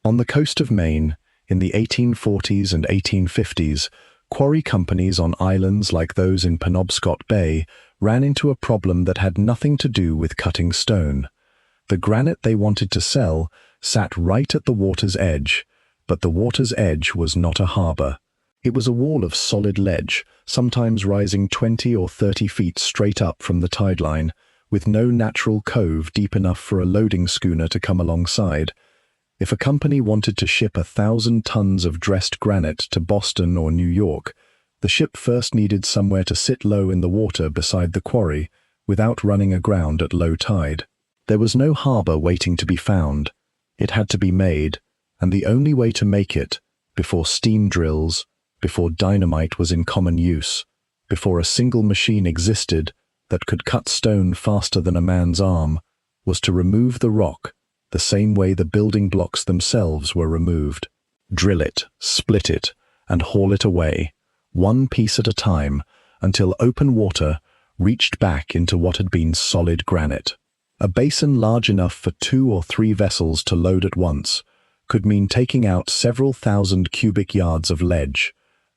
On the coast of Maine, in the 1840s and 1850s, quarry companies on islands like those in Penobscot Bay ran into a problem that had nothing to do with cutting stone. The granite they wanted to sell sat right at the water's edge, but the water's edge was not a harbor. It was a wall of solid ledge, sometimes rising 20 or 30 feet straight up from the tide line, with no natural cove deep enough for a loading schooner to come alongside. If a company wanted to ship 1,000 tons of dressed granite to Boston or New York, the ship first needed somewhere to sit low in the water beside the quarry, without running aground at low tide. There was no harbor waiting to be found. It had to be made, and the only way to make it, before steam drills, before dynamite was in common use, before a single machine existed that could cut stone faster than a man's arm, was to remove the rock the same way the building blocks themselves were removed. Drill it, split it, and haul it away, one piece at a time, until open water reached back into what had been solid granite. A basin large enough for 2 or 3 vessels to load at once could mean taking out several thousand cubic yards of ledge,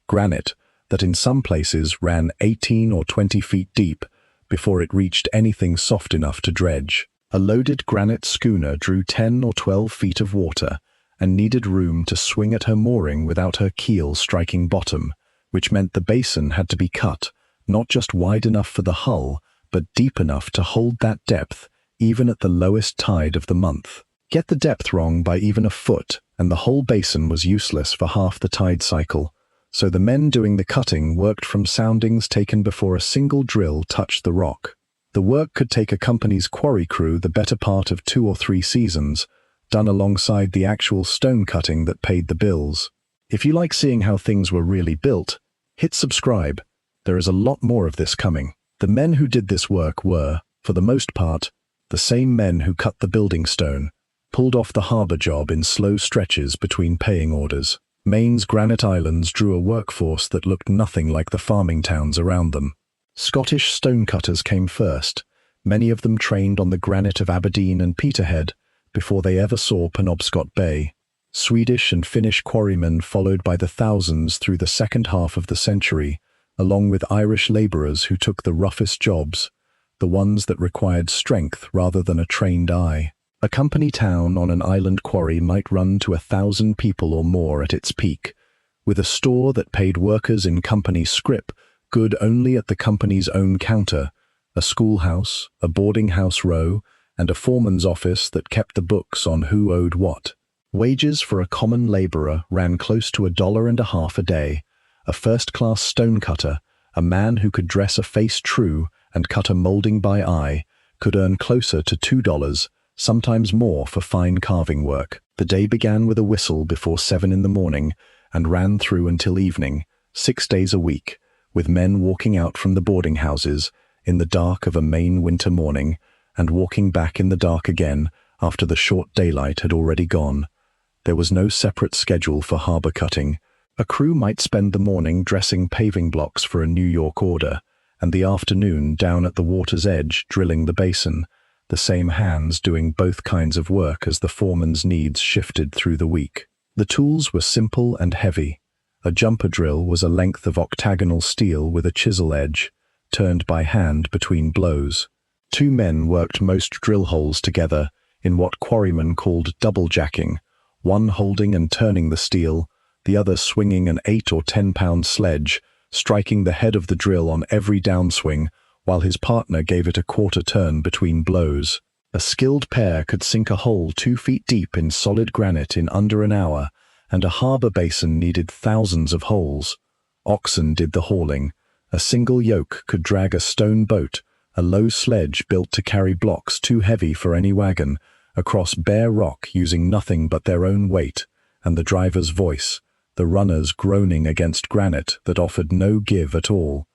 granite that in some places ran 18 or 20 feet deep before it reached anything soft enough to dredge. A loaded granite schooner drew 10 or 12 feet of water and needed room to swing at her mooring without her keel striking bottom, which meant the basin had to be cut, not just wide enough for the hull, but deep enough to hold that depth even at the lowest tide of the month. Get the depth wrong by even a foot, and the whole basin was useless for half the tide cycle, so the men doing the cutting worked from soundings taken before a single drill touched the rock. The work could take a company's quarry crew the better part of 2 or 3 seasons, done alongside the actual stone cutting that paid the bills. If you like seeing how things were really built, hit subscribe. There is a lot more of this coming. The men who did this work were, for the most part, the same men who cut the building stone, pulled off the harbor job in slow stretches between paying orders. Maine's granite islands drew a workforce that looked nothing like the farming towns around them. Scottish stonecutters came first, many of them trained on the granite of Aberdeen and Peterhead before they ever saw Penobscot Bay. Swedish and Finnish quarrymen followed by the thousands through the second half of the century, along with Irish laborers who took the roughest jobs, the ones that required strength rather than a trained eye. A company town on an island quarry might run to 1,000 people or more at its peak, with a store that paid workers in company scrip good only at the company's own counter, a schoolhouse, a boarding house row, and a foreman's office that kept the books on who owed what. Wages for a common laborer ran close to $1.50 a day. A first-class stonecutter, a man who could dress a face true and cut a molding by eye, could earn closer to $2, sometimes more for fine carving work. The day began with a whistle before 7 in the morning and ran through until evening, 6 days a week, with men walking out from the boarding houses in the dark of a Maine winter morning and walking back in the dark again after the short daylight had already gone. There was no separate schedule for harbor cutting. A crew might spend the morning dressing paving blocks for a New York order, and the afternoon down at the water's edge drilling the basin, the same hands doing both kinds of work as the foreman's needs shifted through the week. The tools were simple and heavy. A jumper drill was a length of octagonal steel with a chisel edge, turned by hand between blows. 2 men worked most drill holes together in what quarrymen called double-jacking, one holding and turning the steel, the other swinging an 8 or 10-pound sledge, striking the head of the drill on every downswing, while his partner gave it a quarter turn between blows. A skilled pair could sink a hole 2 feet deep in solid granite in under an hour, and a harbor basin needed thousands of holes. Oxen did the hauling. A single yoke could drag a stone boat, a low sledge built to carry blocks too heavy for any wagon, across bare rock using nothing but their own weight, and the driver's voice, the runners groaning against granite that offered no give at all.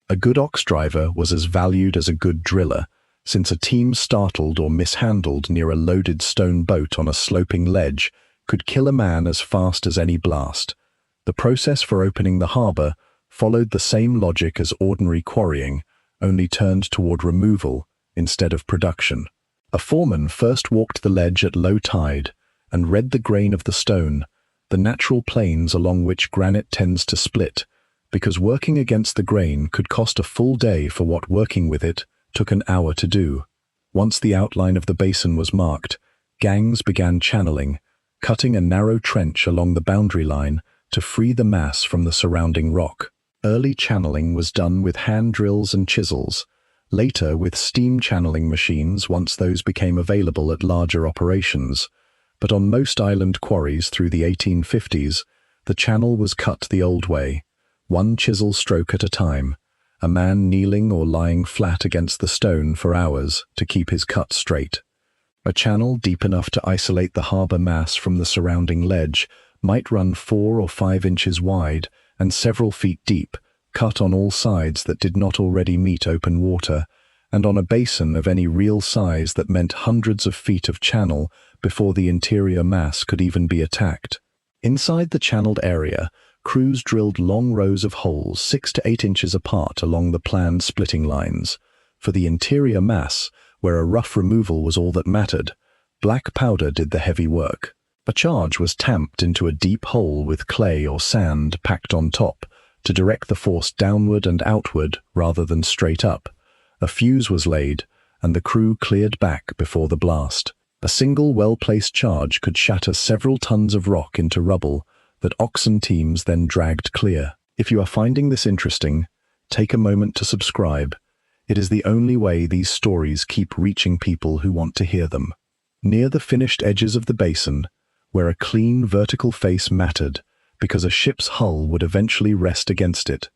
A good ox driver was as valued as a good driller, since a team startled or mishandled near a loaded stone boat on a sloping ledge could kill a man as fast as any blast. The process for opening the harbor followed the same logic as ordinary quarrying, only turned toward removal instead of production. A foreman first walked the ledge at low tide and read the grain of the stone, the natural planes along which granite tends to split, because working against the grain could cost a full day for what working with it took an hour to do. Once the outline of the basin was marked, gangs began channeling, cutting a narrow trench along the boundary line to free the mass from the surrounding rock. Early channeling was done with hand drills and chisels, later with steam channeling machines once those became available at larger operations. But on most island quarries through the 1850s, the channel was cut the old way, one chisel stroke at a time, a man kneeling or lying flat against the stone for hours to keep his cut straight. A channel deep enough to isolate the harbour mass from the surrounding ledge might run 4 or 5 inches wide and several feet deep, cut on all sides that did not already meet open water, and on a basin of any real size that meant hundreds of feet of channel before the interior mass could even be attacked. Inside the channeled area, crews drilled long rows of holes 6 to 8 inches apart along the planned splitting lines. For the interior mass, where a rough removal was all that mattered, black powder did the heavy work. A charge was tamped into a deep hole with clay or sand packed on top to direct the force downward and outward rather than straight up. A fuse was laid, and the crew cleared back before the blast. A single well-placed charge could shatter several tons of rock into rubble that Oxen teams then dragged clear. If you are finding this interesting, take a moment to subscribe. It is the only way these stories keep reaching people who want to hear them. Near the finished edges of the basin, where a clean vertical face mattered because a ship's hull would eventually rest against it,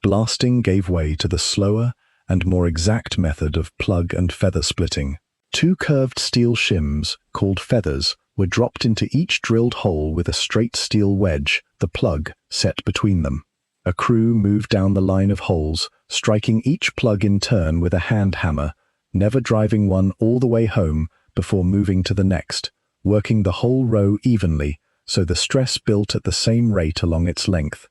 blasting gave way to the slower and more exact method of plug and feather splitting. 2 curved steel shims, called feathers, were dropped into each drilled hole with a straight steel wedge, the plug, set between them. A crew moved down the line of holes, striking each plug in turn with a hand hammer, never driving one all the way home before moving to the next, working the whole row evenly so the stress built at the same rate along its length.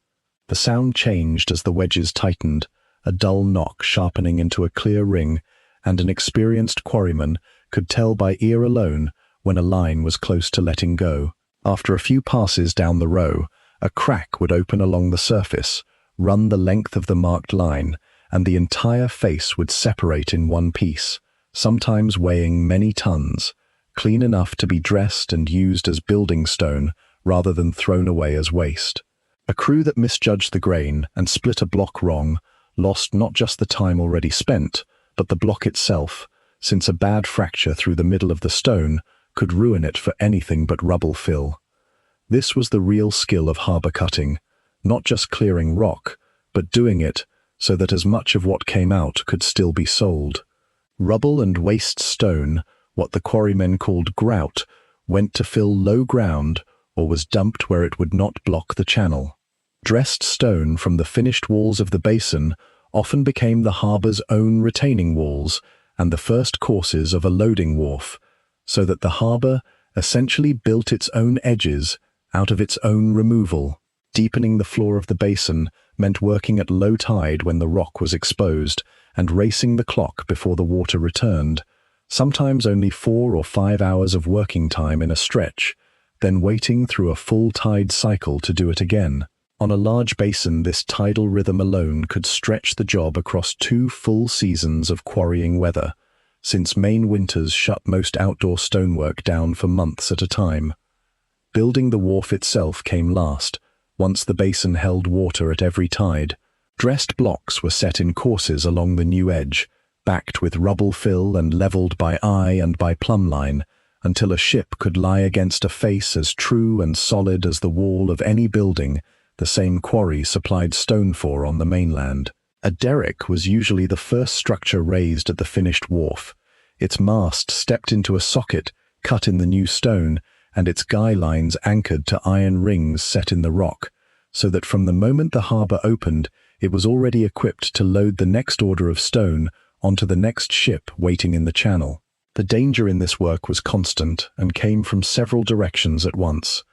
The sound changed as the wedges tightened, a dull knock sharpening into a clear ring, and an experienced quarryman could tell by ear alone when a line was close to letting go. After a few passes down the row, a crack would open along the surface, run the length of the marked line, and the entire face would separate in one piece, sometimes weighing many tons, clean enough to be dressed and used as building stone rather than thrown away as waste. A crew that misjudged the grain and split a block wrong lost not just the time already spent, but the block itself, since a bad fracture through the middle of the stone could ruin it for anything but rubble fill. This was the real skill of harbour cutting, not just clearing rock, but doing it so that as much of what came out could still be sold. Rubble and waste stone, what the quarrymen called grout, went to fill low ground or was dumped where it would not block the channel. Dressed stone from the finished walls of the basin often became the harbour's own retaining walls and the first courses of a loading wharf, so that the harbour essentially built its own edges out of its own removal. Deepening the floor of the basin meant working at low tide when the rock was exposed and racing the clock before the water returned, sometimes only 4 or 5 hours of working time in a stretch, then waiting through a full tide cycle to do it again. On a large basin, this tidal rhythm alone could stretch the job across 2 full seasons of quarrying weather, since Maine winters shut most outdoor stonework down for months at a time. Building the wharf itself came last, once the basin held water at every tide. Dressed blocks were set in courses along the new edge, backed with rubble fill and levelled by eye and by plumb line, until a ship could lie against a face as true and solid as the wall of any building the same quarry supplied stone for on the mainland. A derrick was usually the first structure raised at the finished wharf. Its mast stepped into a socket cut in the new stone, and its guy lines anchored to iron rings set in the rock, so that from the moment the harbour opened, it was already equipped to load the next order of stone onto the next ship waiting in the channel. The danger in this work was constant and came from several directions at once.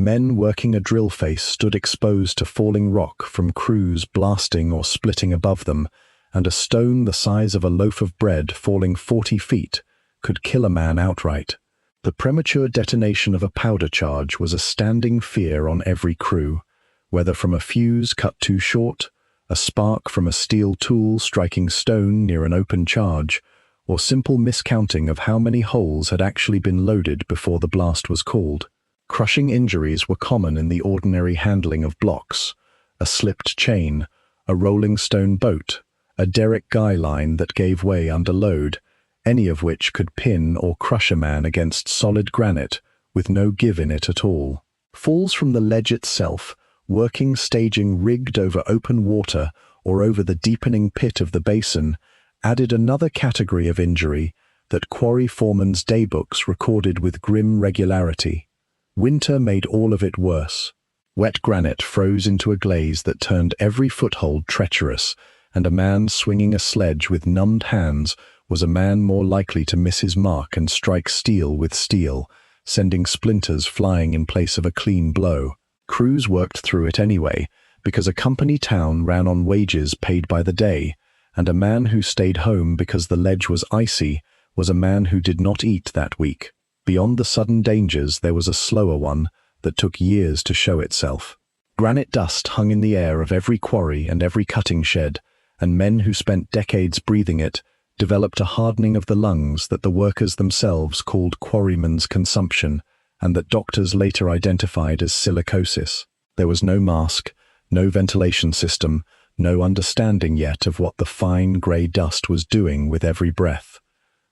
Men working a drill face stood exposed to falling rock from crews blasting or splitting above them, and a stone the size of a loaf of bread falling 40 feet could kill a man outright. The The premature detonation of a powder charge was a standing fear on every crew, whether from a fuse cut too short, a spark from a steel tool striking stone near an open charge, or simple miscounting of how many holes had actually been loaded before the blast was called. Crushing injuries were common in the ordinary handling of blocks: a slipped chain, a rolling stone boat, a derrick guy line that gave way under load, any of which could pin or crush a man against solid granite with no give in it at all. Falls from the ledge itself, working staging rigged over open water or over the deepening pit of the basin, added another category of injury that quarry foremen's daybooks recorded with grim regularity. Winter made all of it worse. Wet granite froze into a glaze that turned every foothold treacherous, and a man swinging a sledge with numbed hands was a man more likely to miss his mark and strike steel with steel, sending splinters flying in place of a clean blow. Crews worked through it anyway, because a company town ran on wages paid by the day, and a man who stayed home because the ledge was icy was a man who did not eat that week. Beyond the sudden dangers there was a slower one that took years to show itself. Granite dust hung in the air of every quarry and every cutting shed, and men who spent decades breathing it developed a hardening of the lungs that the workers themselves called quarryman's consumption, and that doctors later identified as silicosis. There was no mask, no ventilation system, no understanding yet of what the fine grey dust was doing with every breath.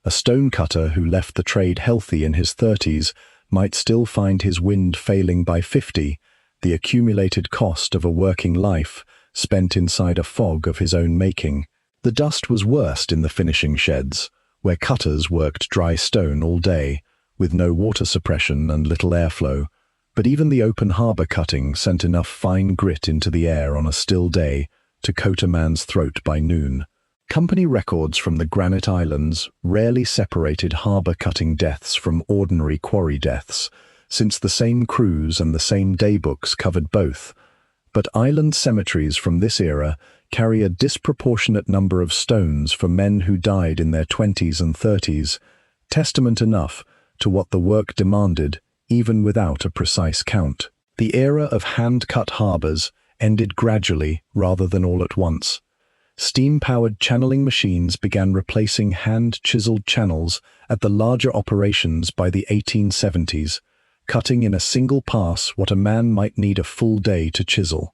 A stonecutter who left the trade healthy in his 30s might still find his wind failing by 50, the accumulated cost of a working life spent inside a fog of his own making. The dust was worst in the finishing sheds, where cutters worked dry stone all day, with no water suppression and little airflow, but even the open harbour cutting sent enough fine grit into the air on a still day to coat a man's throat by noon. Company records from the Granite Islands rarely separated harbour cutting deaths from ordinary quarry deaths, since the same crews and the same daybooks covered both, but island cemeteries from this era carry a disproportionate number of stones for men who died in their 20s and 30s, testament enough to what the work demanded even without a precise count. The era of hand-cut harbours ended gradually rather than all at once. Steam-powered channeling machines began replacing hand-chiseled channels at the larger operations by the 1870s, cutting in a single pass what a man might need a full day to chisel.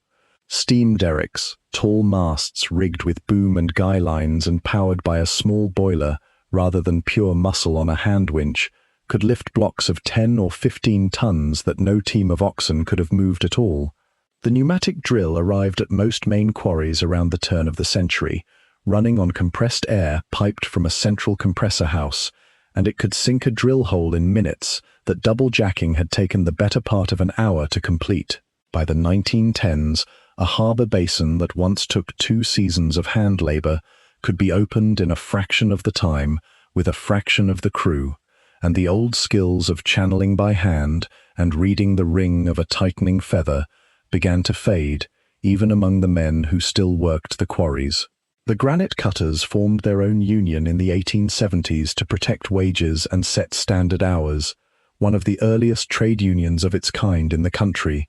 Steam derricks, tall masts rigged with boom and guy lines and powered by a small boiler rather than pure muscle on a hand winch, could lift blocks of 10 or 15 tons that no team of oxen could have moved at all. The pneumatic drill arrived at most Maine quarries around the turn of the century, running on compressed air piped from a central compressor house, and it could sink a drill hole in minutes that double jacking had taken the better part of an hour to complete. By the 1910s, a harbour basin that once took 2 seasons of hand labour could be opened in a fraction of the time with a fraction of the crew, and the old skills of channeling by hand and reading the ring of a tightening feather began to fade, even among the men who still worked the quarries. The granite cutters formed their own union in the 1870s to protect wages and set standard hours, one of the earliest trade unions of its kind in the country.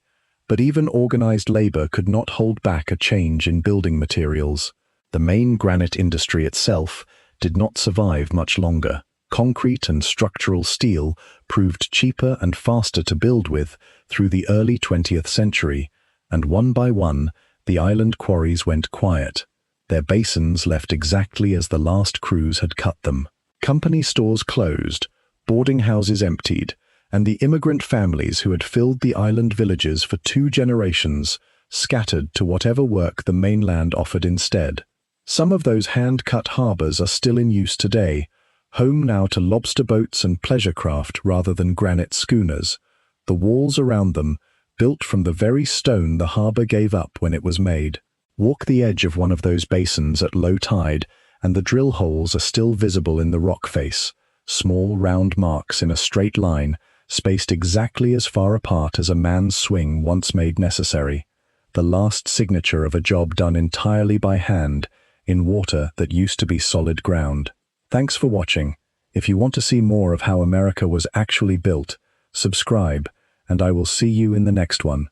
But even organized labor could not hold back a change in building materials. The Maine granite industry itself did not survive much longer. Concrete and structural steel proved cheaper and faster to build with through the early 20th century, and one by one, the island quarries went quiet, their basins left exactly as the last crews had cut them. Company stores closed, boarding houses emptied, and the immigrant families who had filled the island villages for 2 generations scattered to whatever work the mainland offered instead. Some of those hand-cut harbours are still in use today, home now to lobster boats and pleasure craft rather than granite schooners. The walls around them, built from the very stone the harbour gave up when it was made. Walk the edge of one of those basins at low tide, and the drill holes are still visible in the rock face, small round marks in a straight line, spaced exactly as far apart as a man's swing once made necessary, the last signature of a job done entirely by hand in water that used to be solid ground. Thanks for watching. If you want to see more of how America was actually built, subscribe, and I will see you in the next one.